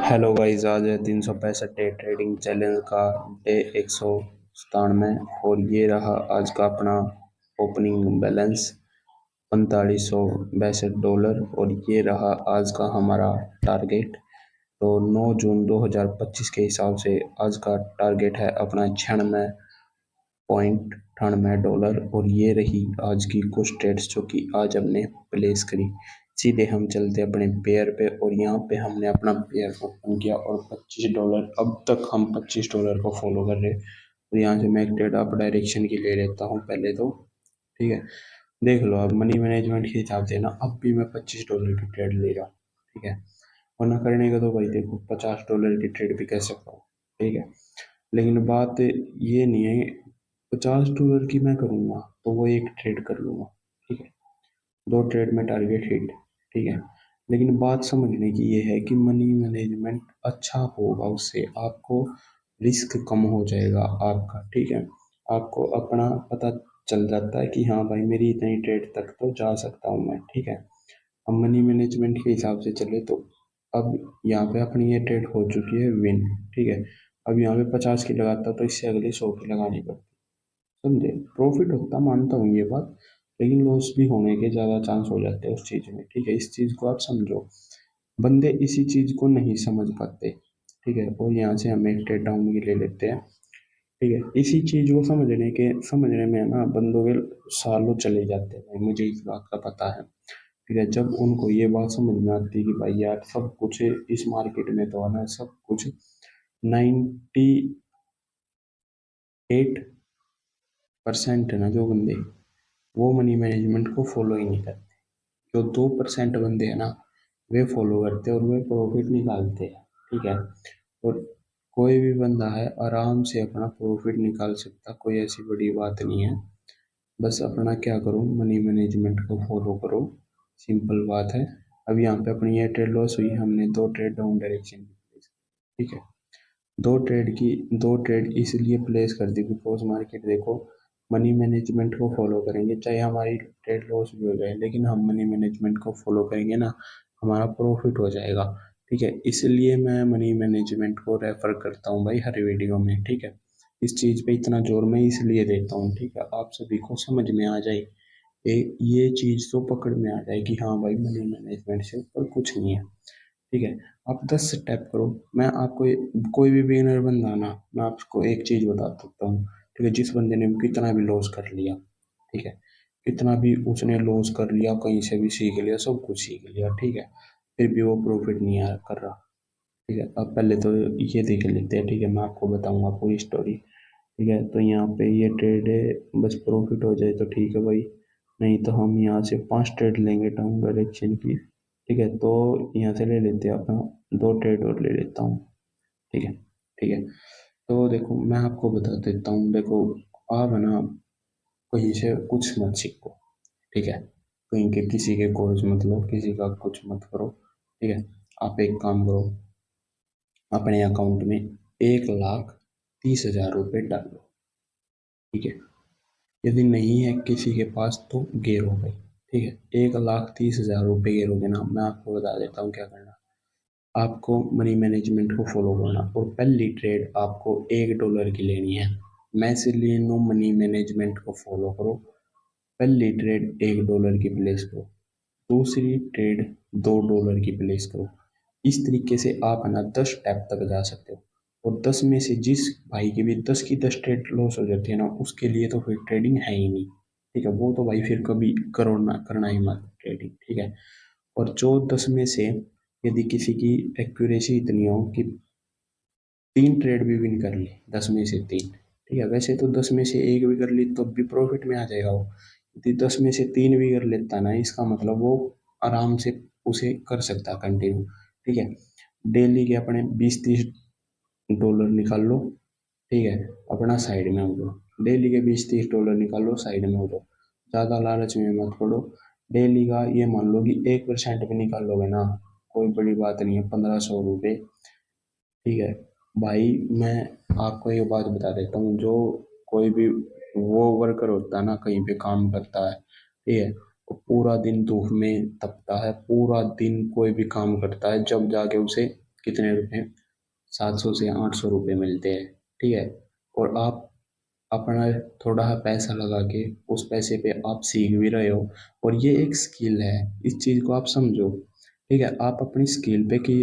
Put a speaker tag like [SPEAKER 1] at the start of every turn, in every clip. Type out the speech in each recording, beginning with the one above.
[SPEAKER 1] Hello guys, आज है 365 day trading challenge का डे 197 और ये रहा आज का अपना ओपनिंग बैलेंस $4562 और ये रहा आज का हमारा टारगेट। तो 9 जून 2025 के हिसाब से आज का टारगेट है अपना 96.98 और ये रही आज की कुछ ट्रेड्स जो कि आज हमने प्लेस करी। सीधे हम चलते अपने पेयर पे और यहाँ पे हमने अपना पेयर ओपन किया और $25 अब तक हम $25 को फॉलो कर रहे हैं। तो यहाँ से मैं एक ट्रेड अप डायरेक्शन की ले लेता हूँ पहले तो। ठीक है, देख लो अब मनी मैनेजमेंट के हिसाब से ना अब भी मैं $25 की ट्रेड ले रहा हूँ। ठीक है, वरना करने का तो भाई देखो $50 की ट्रेड भी कर सकता हूँ। ठीक है, लेकिन बात ये नहीं है $50 की मैं करूँगा तो वो एक ट्रेड कर लूँगा। ठीक है, दो ट्रेड में टारगेट हिट। ठीक है, लेकिन बात समझने की ये है कि मनी मैनेजमेंट अच्छा होगा, उससे आपको रिस्क कम हो जाएगा आपका। ठीक है, आपको अपना पता चल जाता है कि हाँ भाई मेरी इतनी ट्रेड तक तो जा सकता हूँ मैं। ठीक है, अब मनी मैनेजमेंट के हिसाब से चले तो अब यहाँ पे अपनी ये ट्रेड हो चुकी है विन। ठीक है, अब यहाँ पे 50 की लगाता तो इससे अगले 100 की लगानी पड़ती। समझे, प्रॉफिट होता मानता हूँ ये बात, लेकिन लॉस भी होने के ज़्यादा चांस हो जाते हैं उस चीज़ में। ठीक है, इस चीज़ को आप समझो, बंदे इसी चीज़ को नहीं समझ पाते। ठीक है, और यहाँ से हम एक ट्रेड डाउन की ले लेते हैं। ठीक है, इसी चीज़ को समझने में ना बंदों के सालों चले जाते हैं भाई, मुझे इस बात का पता है। ठीक है, जब उनको ये बात समझ में आती है कि भाई यार सब कुछ इस मार्केट में तो है ना, सब कुछ 98% है ना जो बंदे, वो मनी मैनेजमेंट को फॉलो ही नहीं करते। जो 2% बंदे हैं ना वे फॉलो करते हैं और वे प्रॉफिट निकालते हैं। ठीक है, और कोई भी बंदा है आराम से अपना प्रॉफिट निकाल सकता, कोई ऐसी बड़ी बात नहीं है। बस अपना क्या करो, मनी मैनेजमेंट को फॉलो करो, सिंपल बात है। अब यहाँ पे अपनी ये ट्रेड लॉस हुई, हमने दो ट्रेड डाउन डायरेक्शन की प्लेस। ठीक है, दो ट्रेड इसलिए प्लेस कर दी बिकॉज मार्केट देखो मनी मैनेजमेंट को फॉलो करेंगे, चाहे हमारी ट्रेड लॉस भी हो जाए लेकिन हम मनी मैनेजमेंट को फॉलो करेंगे ना, हमारा प्रॉफिट हो जाएगा। ठीक है, इसलिए मैं मनी मैनेजमेंट को रेफर करता हूँ भाई हर वीडियो में। ठीक है, इस चीज़ पे इतना जोर मैं इसलिए देता हूँ। ठीक है, आप सभी को समझ में आ जाए, ये चीज़ तो पकड़ में आ जाए कि हाँ भाई मनी मैनेजमेंट से ऊपर कुछ नहीं है। ठीक है, आप 10 स्टेप करो। मैं आपको कोई भी बिगिनर बंदा ना, मैं आपको एक चीज़ बता सकता हूँ। ठीक है, जिस बंदे ने कितना भी लॉस कर लिया, ठीक है, कितना भी उसने लॉस कर लिया, कहीं से भी सीख लिया, सब कुछ सीख लिया, ठीक है, फिर भी वो प्रॉफिट नहीं कर रहा। ठीक है, अब पहले तो ये देख लेते हैं। ठीक है, मैं आपको बताऊंगा पूरी स्टोरी। ठीक है, तो यहाँ पे ये ट्रेड है, बस प्रॉफिट हो जाए तो ठीक है भाई, नहीं तो हम यहाँ से 5 ट्रेड लेंगे टाउन डायरेक्शन की। ठीक है, तो यहाँ से ले लेते हैं अपना, दो ट्रेड और ले लेता हूँ। ठीक है, ठीक है, तो देखो मैं आपको बता देता हूँ। देखो आप है ना कहीं से कुछ मत सीखो। ठीक है, कहीं के किसी के कोर्स मत लो, किसी का कुछ मत करो। ठीक है, आप एक काम करो, अपने अकाउंट में 1,30,000 रुपये डालो। ठीक है, यदि नहीं है किसी के पास तो गेरो भाई। ठीक है, 1,30,000 रुपये गेरोगे ना, मैं आपको बता देता हूँ क्या करना। आपको मनी मैनेजमेंट को फॉलो करना और पहली ट्रेड आपको $1 की लेनी है। मैं इसलिए नो मनी मैनेजमेंट को फॉलो करो। पहली ट्रेड $1 की प्लेस करो, दूसरी ट्रेड $2 की प्लेस करो। इस तरीके से आप है ना 10 स्टेप तक जा सकते हो। और 10 में से जिस भाई की भी 10 की 10 ट्रेड लॉस हो जाती है ना, उसके लिए तो फिर ट्रेडिंग है ही नहीं। ठीक है, वो तो भाई फिर कभी करो ना, करना ही मत ट्रेडिंग। ठीक है, और जो 10 में से यदि किसी की एक्यूरेसी इतनी हो कि 3 ट्रेड भी विन कर ली, 10 में से 3। ठीक है, वैसे तो 10 में से एक भी कर ली तो भी प्रॉफिट में आ जाएगा वो। यदि 10 में से 3 भी कर लेता ना, इसका मतलब वो आराम से उसे कर सकता कंटिन्यू। ठीक है, डेली के अपने 20-30 डॉलर निकाल लो। ठीक है, अपना साइड में हो जाओ, डेली के 20-30 डॉलर निकाल लो, साइड में हो जाओ, ज़्यादा लालच में मत पड़ो। डेली का ये मान लो कि 1% भी निकाल लोगे ना, कोई बड़ी बात नहीं है, 1500 रुपये। ठीक है भाई, मैं आपको एक बात बता देता हूँ, जो कोई भी वो वर्कर होता है ना, कहीं पे काम करता है, ठीक है, वो पूरा दिन धूप में तपता है, पूरा दिन कोई भी काम करता है, जब जाके उसे कितने रुपए, 700 से 800 रुपये मिलते हैं, ठीक है। और आप अपना थोड़ा सा पैसा लगा के उस पैसे पे आप सीख भी रहे हो, और ये एक स्किल है, इस चीज़ को आप समझो, ठीक है। आप अपनी स्किल पे कि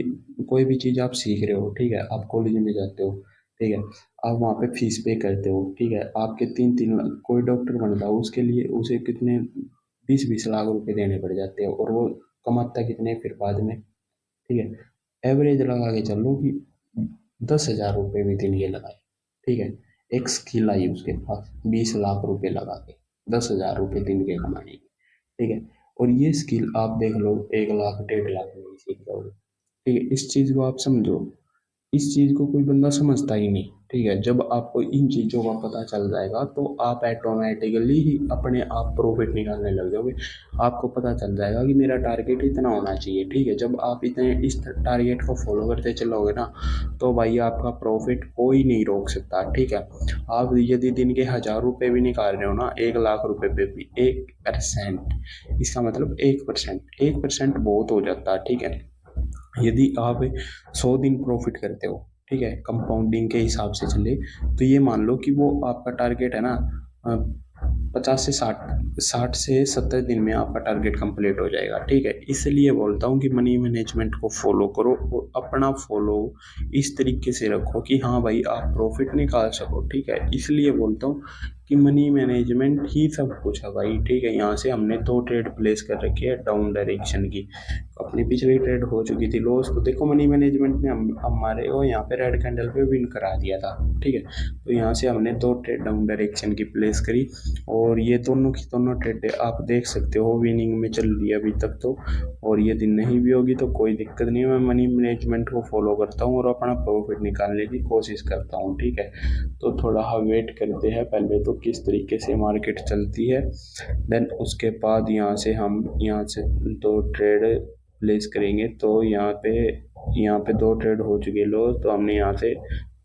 [SPEAKER 1] कोई भी चीज़ आप सीख रहे हो, ठीक है, आप कॉलेज में जाते हो, ठीक है, आप वहाँ पे फीस पे करते हो, ठीक है, आपके 3-3 लाख, कोई डॉक्टर बनता है उसके लिए उसे कितने 20-20 लाख रुपए देने पड़ जाते हैं, और वो कमाता कितने फिर बाद में, ठीक है। एवरेज लगा के चलो कि 10,000 रुपये भी दिन के लगाए, ठीक है। एक स्किल आई उसके पास 20 लाख रुपए लगा के, 10,000 रुपये दिन के कमाने की, ठीक है। और ये स्किल आप देख लो 1 लाख 1.5 लाख में ही सीख जाओगे, ठीक है। इस चीज़ को आप समझो, इस चीज़ को कोई बंदा समझता ही नहीं, ठीक है। जब आपको इन चीज़ों का पता चल जाएगा तो आप ऑटोमेटिकली ही अपने आप प्रॉफिट निकालने लग जाओगे। आपको पता चल जाएगा कि मेरा टारगेट इतना होना चाहिए, ठीक है। जब आप इतने इस टारगेट को फॉलो करते चलोगे ना, तो भाई आपका प्रॉफिट कोई नहीं रोक सकता, ठीक है। आप यदि दिन के 1,000 रुपये भी निकाल रहे हो ना, 1 लाख रुपए पे भी 1%, इसका मतलब 1%, 1% बहुत हो जाता है, ठीक है। यदि आप 100 दिन प्रॉफिट करते हो, ठीक है, कंपाउंडिंग के हिसाब से चले, तो ये मान लो कि वो आपका टारगेट है ना, 50 से 60 60 से 70 दिन में आपका टारगेट कंप्लीट हो जाएगा, ठीक है। इसलिए बोलता हूँ कि मनी मैनेजमेंट को फॉलो करो, और अपना फॉलो इस तरीके से रखो कि हाँ भाई आप प्रॉफिट निकाल सको, ठीक है। इसलिए बोलता हूँ कि मनी मैनेजमेंट ही सब कुछ है भाई, ठीक है। यहाँ से हमने 2 ट्रेड प्लेस कर रखी है डाउन डायरेक्शन की, अपनी पिछली ट्रेड हो चुकी थी लॉस, तो देखो मनी मैनेजमेंट ने हम हमारे को यहाँ पे रेड कैंडल पे विन करा दिया था, ठीक है। तो यहाँ से हमने 2 ट्रेड डाउन डायरेक्शन की प्लेस करी, और ये दोनों की दोनों ट्रेड आप देख सकते हो विनिंग में चल रही है अभी तक तो, और ये दिन नहीं भी होगी तो कोई दिक्कत नहीं है। मैं मनी मैनेजमेंट को फॉलो करता हूँ और अपना प्रॉफिट निकालने की कोशिश करता हूँ, ठीक है। तो थोड़ा वेट करते हैं पहले तो किस तरीके से मार्केट चलती है, देन उसके बाद यहाँ से 2 ट्रेड प्लेस करेंगे। तो यहाँ पे 2 ट्रेड हो चुकी है लॉस, तो हमने यहाँ से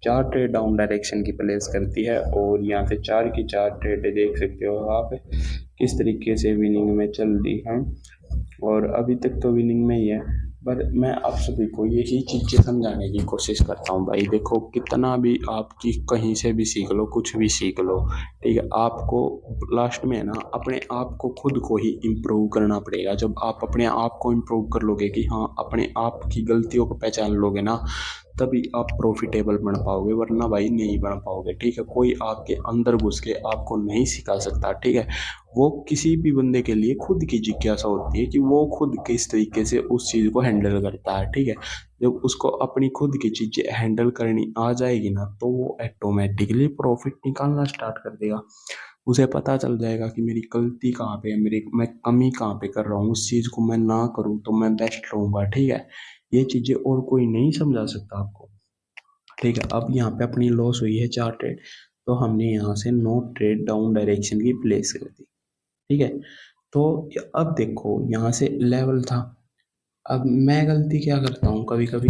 [SPEAKER 1] 4 ट्रेड डाउन डायरेक्शन की प्लेस करती है, और यहाँ से 4 की 4 ट्रेड देख सकते हो आप किस तरीके से विनिंग में चल रही है, और अभी तक तो विनिंग में ही है। पर मैं आप सभी को यही चीज़ें समझाने की कोशिश करता हूँ भाई, देखो कितना भी आपकी कहीं से भी सीख लो, कुछ भी सीख लो, ठीक है, आपको लास्ट में है ना अपने आप को खुद को ही इम्प्रूव करना पड़ेगा। जब आप अपने आप को इम्प्रूव कर लोगे कि हाँ अपने आप की गलतियों को पहचान लोगे ना, तभी आप प्रॉफिटेबल बन पाओगे, वरना भाई नहीं बन पाओगे, ठीक है। कोई आपके अंदर घुस के आपको नहीं सिखा सकता, ठीक है। वो किसी भी बंदे के लिए खुद की जिज्ञासा होती है कि वो खुद किस तरीके से उस चीज़ को हैंडल करता है, ठीक है। जब उसको अपनी खुद की चीज़ें हैंडल करनी आ जाएगी ना, तो वो ऑटोमेटिकली प्रॉफिट निकालना स्टार्ट कर देगा। उसे पता चल जाएगा कि मेरी गलती कहाँ पे है, मेरी मैं कमी कहाँ पे कर रहा हूँ, उस चीज़ को मैं ना करूँ तो मैं बेस्ट रहूँगा, ठीक है। ये चीज़ें और कोई नहीं समझा सकता आपको, ठीक है। अब यहाँ पे अपनी लॉस हुई है 4 ट्रेड, तो हमने यहाँ से 9 ट्रेड डाउन डायरेक्शन की प्लेस कर दी, ठीक है। तो अब देखो यहाँ से लेवल था, अब मैं गलती क्या करता हूँ कभी कभी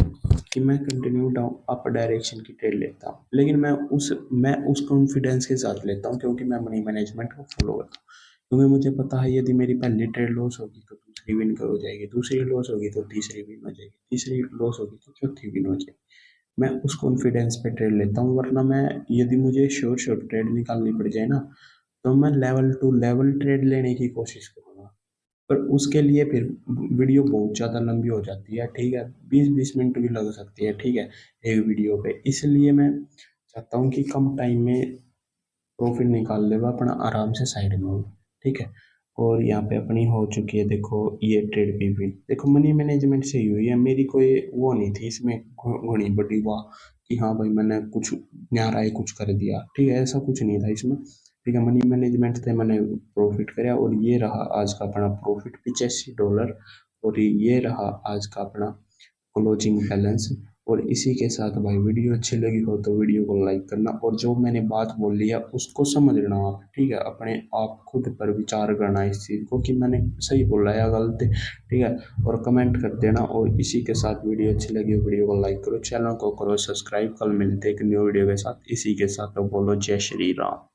[SPEAKER 1] कि मैं कंटिन्यू डाउन अप डायरेक्शन की ट्रेड लेता हूँ, लेकिन मैं उस कॉन्फिडेंस के साथ लेता हूँ क्योंकि मैं मनी मैनेजमेंट को फॉलो करता हूँ। क्योंकि मुझे पता है यदि मेरी पहली ट्रेड लॉस होगी तो दूसरी विन कर हो जाएगी, दूसरी लॉस होगी तो तीसरी विन हो जाएगी, तीसरी लॉस होगी तो चौथी विन हो जाएगी। मैं उस कॉन्फिडेंस पे ट्रेड लेता हूँ, वरना मैं यदि मुझे श्योर श्योर ट्रेड निकालनी पड़ जाए ना, तो मैं लेवल टू लेवल ट्रेड लेने की कोशिश करूँगा। पर उसके लिए फिर वीडियो बहुत ज़्यादा लंबी हो जाती है, ठीक है, 20-20 मिनट भी लग सकती है, ठीक है, एक वीडियो पे। इसलिए मैं चाहता हूँ कि कम टाइम में प्रॉफिट निकाल लेगा अपना आराम से साइड में हो, ठीक है। और यहाँ पे अपनी हो चुकी है, देखो ये ट्रेड भी हुई, देखो मनी मैनेजमेंट से ही हुई है, मेरी कोई वो नहीं थी इसमें घनी बड़ी वाह कि हाँ भाई मैंने कुछ न्यारा ही कुछ कर दिया, ठीक है, ऐसा कुछ नहीं था इसमें, ठीक है। मनी मैनेजमेंट से मैंने प्रॉफिट कराया, और ये रहा आज का अपना प्रॉफिट $85, और ये रहा आज का अपना क्लोजिंग बैलेंस। और इसी के साथ भाई वीडियो अच्छी लगी हो तो वीडियो को लाइक करना, और जो मैंने बात बोली है उसको समझना आप, ठीक है, अपने आप खुद पर विचार करना इस चीज़ को कि मैंने सही बोला या गलत, ठीक है, और कमेंट कर देना। और इसी के साथ वीडियो अच्छी लगी हो वीडियो को लाइक करो, चैनल को करो सब्सक्राइब। कल मिलते एक न्यू वीडियो के साथ, इसी के साथ तो बोलो जय श्री राम।